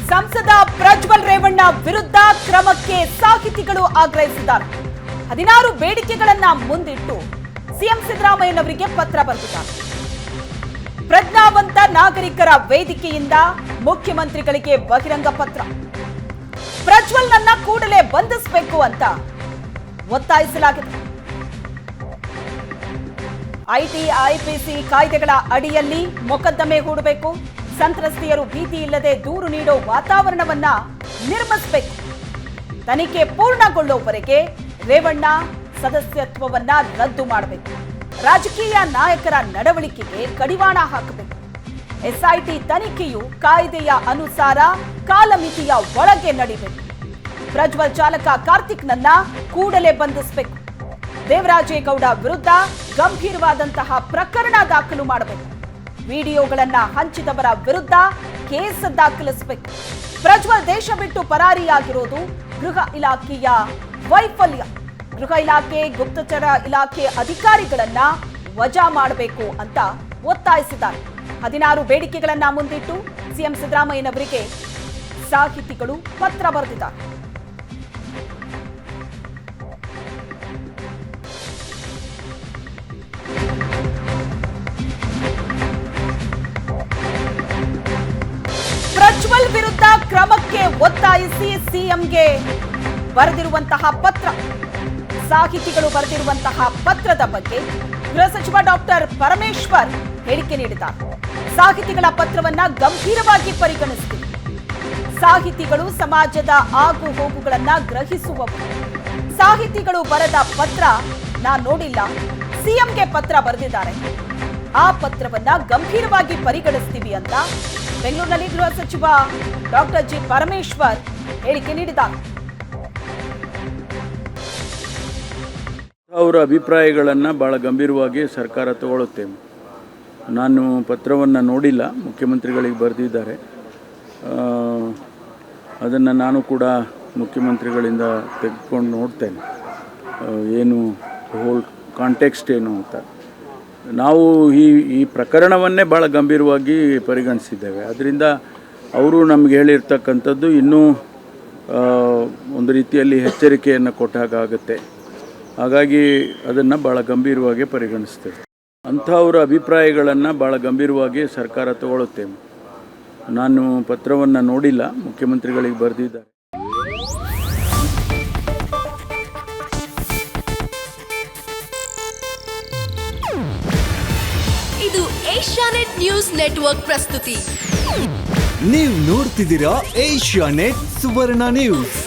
ಸಂಸದ ಪ್ರಜ್ವಲ್ ರೇವಣ್ಣ ವಿರುದ್ಧ ಕ್ರಮಕ್ಕೆ ಸಾಹಿತಿಗಳು ಆಗ್ರಹಿಸಿದ್ದಾರೆ. 16 ಬೇಡಿಕೆಗಳನ್ನ ಮುಂದಿಟ್ಟು ಸಿಎಂ ಸಿದ್ದರಾಮಯ್ಯನವರಿಗೆ ಪತ್ರ ಬರೆದಿದ್ದಾರೆ. ಪ್ರಜ್ಞಾವಂತ ನಾಗರಿಕರ ವೇದಿಕೆಯಿಂದ ಮುಖ್ಯಮಂತ್ರಿಗಳಿಗೆ ಬಹಿರಂಗ ಪತ್ರ. ಪ್ರಜ್ವಲ್ನನ್ನ ಕೂಡಲೇ ಬಂಧಿಸಬೇಕು ಅಂತ ಒತ್ತಾಯಿಸಲಾಗಿದೆ. ಐಟಿ ಐಪಿಸಿ ಕಾಯ್ದೆಗಳ ಅಡಿಯಲ್ಲಿ ಮೊಕದ್ದಮೆ ಹೂಡಬೇಕು. ಸಂತ್ರಸ್ತೆಯರು ಭೀತಿ ಇಲ್ಲದೆ ದೂರು ನೀಡೋ ವಾತಾವರಣವನ್ನ ನಿರ್ಮಿಸಬೇಕು. ತನಿಖೆ ಪೂರ್ಣಗೊಳ್ಳುವವರೆಗೆ ರೇವಣ್ಣ ಸದಸ್ಯತ್ವವನ್ನ ರದ್ದು ಮಾಡಬೇಕು. ರಾಜಕೀಯ ನಾಯಕರ ನಡವಳಿಕೆಗೆ ಕಡಿವಾಣ ಹಾಕಬೇಕು. ಎಸ್ಐಟಿ ತನಿಖೆಯು ಕಾಯ್ದೆಯ ಅನುಸಾರ ಕಾಲಮಿತಿಯ ಒಳಗೆ ನಡೀಬೇಕು. ಪ್ರಜ್ವಲ್ ಚಾಲಕ ಕಾರ್ತಿಕ್ನನ್ನ ಕೂಡಲೇ ಬಂಧಿಸಬೇಕು. ದೇವರಾಜೇಗೌಡ ವಿರುದ್ಧ ಗಂಭೀರವಾದಂತಹ ಪ್ರಕರಣ ದಾಖಲು ಮಾಡಬೇಕು. ವಿಡಿಯೋಗಳನ್ನ ಹಂಚಿದವರ ವಿರುದ್ಧ ಕೇಸ್ ದಾಖಲಿಸಬೇಕು. ಪ್ರಜ್ವಲ್ ದೇಶ ಬಿಟ್ಟು ಪರಾರಿಯಾಗಿರೋದು ಗೃಹ ಇಲಾಖೆಯ ವೈಫಲ್ಯ. ಗೃಹ ಇಲಾಖೆ ಗುಪ್ತಚರ ಇಲಾಖೆ ಅಧಿಕಾರಿಗಳನ್ನ ವಜಾ ಮಾಡಬೇಕು ಅಂತ ಒತ್ತಾಯಿಸಿದ್ದಾರೆ. 16 ಬೇಡಿಕೆಗಳನ್ನ ಮುಂದಿಟ್ಟು ಸಿಎಂ ಸಿದ್ದರಾಮಯ್ಯನವರಿಗೆ ಸಾಹಿತಿಗಳು ಪತ್ರ ಬರೆದಿದ್ದಾರೆ. ಪ್ರಜ್ವಲ್ ವಿರುದ್ಧ ಕ್ರಮಕ್ಕೆ ಒತ್ತಾಯಿಸಿ ಸಿಎಂಗೆ ಬರೆದಿರುವಂತಹ ಪತ್ರ. ಸಾಹಿತಿಗಳು ಬರೆದಿರುವಂತಹ ಪತ್ರದ ಬಗ್ಗೆ ಗೃಹ ಸಚಿವ ಡಾಕ್ಟರ್ ಪರಮೇಶ್ವರ್ ಹೇಳಿಕೆ ನೀಡಿದ್ದಾರೆ. ಸಾಹಿತಿಗಳ ಪತ್ರವನ್ನ ಗಂಭೀರವಾಗಿ ಪರಿಗಣಿಸುತ್ತೀವಿ. ಸಾಹಿತಿಗಳು ಸಮಾಜದ ಆಗು ಹೋಗುಗಳನ್ನ ಗ್ರಹಿಸುವವರು. ಸಾಹಿತಿಗಳು ಬರೆದ ಪತ್ರ ನಾನು ನೋಡಿಲ್ಲ, ಸಿಎಂಗೆ ಪತ್ರ ಬರೆದಿದ್ದಾರೆ. ಆ ಪತ್ರವನ್ನ ಗಂಭೀರವಾಗಿ ಪರಿಗಣಿಸ್ತೀವಿ ಅಂತ ಬೆಂಗಳೂರಿನಲ್ಲಿ ಗೃಹ ಸಚಿವ ಡಾಕ್ಟರ್ ಜಿ ಪರಮೇಶ್ವರ್ ಹೇಳಿಕೆ ನೀಡಿದ್ದಾರೆ. ಅವರ ಅಭಿಪ್ರಾಯಗಳನ್ನು ಭಾಳ ಗಂಭೀರವಾಗಿ ಸರ್ಕಾರ ತಗೊಳ್ಳುತ್ತೇವೆ. ನಾನು ಪತ್ರವನ್ನು ನೋಡಿಲ್ಲ, ಮುಖ್ಯಮಂತ್ರಿಗಳಿಗೆ ಬರೆದಿದ್ದಾರೆ. ಅದನ್ನು ನಾನು ಕೂಡ ಮುಖ್ಯಮಂತ್ರಿಗಳಿಂದ ತೆಗೆದುಕೊಂಡು ನೋಡ್ತೇನೆ, ಏನು ಹೋಲ್ ಕಾಂಟೆಕ್ಸ್ಟ್ ಏನು ಅಂತ. ನಾವು ಈ ಪ್ರಕರಣವನ್ನೇ ಭಾಳ ಗಂಭೀರವಾಗಿ ಪರಿಗಣಿಸಿದ್ದೇವೆ. ಅದರಿಂದ ಅವರು ನಮಗೆ ಹೇಳಿರ್ತಕ್ಕಂಥದ್ದು ಇನ್ನೂ ಒಂದು ರೀತಿಯಲ್ಲಿ ಎಚ್ಚರಿಕೆಯನ್ನು ಕೊಟ್ಟಾಗುತ್ತೆ. ಹಾಗಾಗಿ ಅದನ್ನು ಭಾಳ ಗಂಭೀರವಾಗಿ ಪರಿಗಣಿಸ್ತೇವೆ. ಅಂಥವರ ಅಭಿಪ್ರಾಯಗಳನ್ನು ಭಾಳ ಗಂಭೀರವಾಗಿ ಸರ್ಕಾರ ತಗೊಳ್ಳುತ್ತೇವೆ. ನಾನು ಪತ್ರವನ್ನು ನೋಡಿಲ್ಲ, ಮುಖ್ಯಮಂತ್ರಿಗಳಿಗೆ ಬರೆದಿದ್ದಾರೆ. ಇದು ಏಷ್ಯಾನೆಟ್ ನ್ಯೂಸ್ ನೆಟ್ವರ್ಕ್ ಪ್ರಸ್ತುತಿ. ನೀವು ನೋಡ್ತಿದ್ದೀರಾ ಏಷ್ಯಾನೆಟ್ ಸುವರ್ಣ ನ್ಯೂಸ್.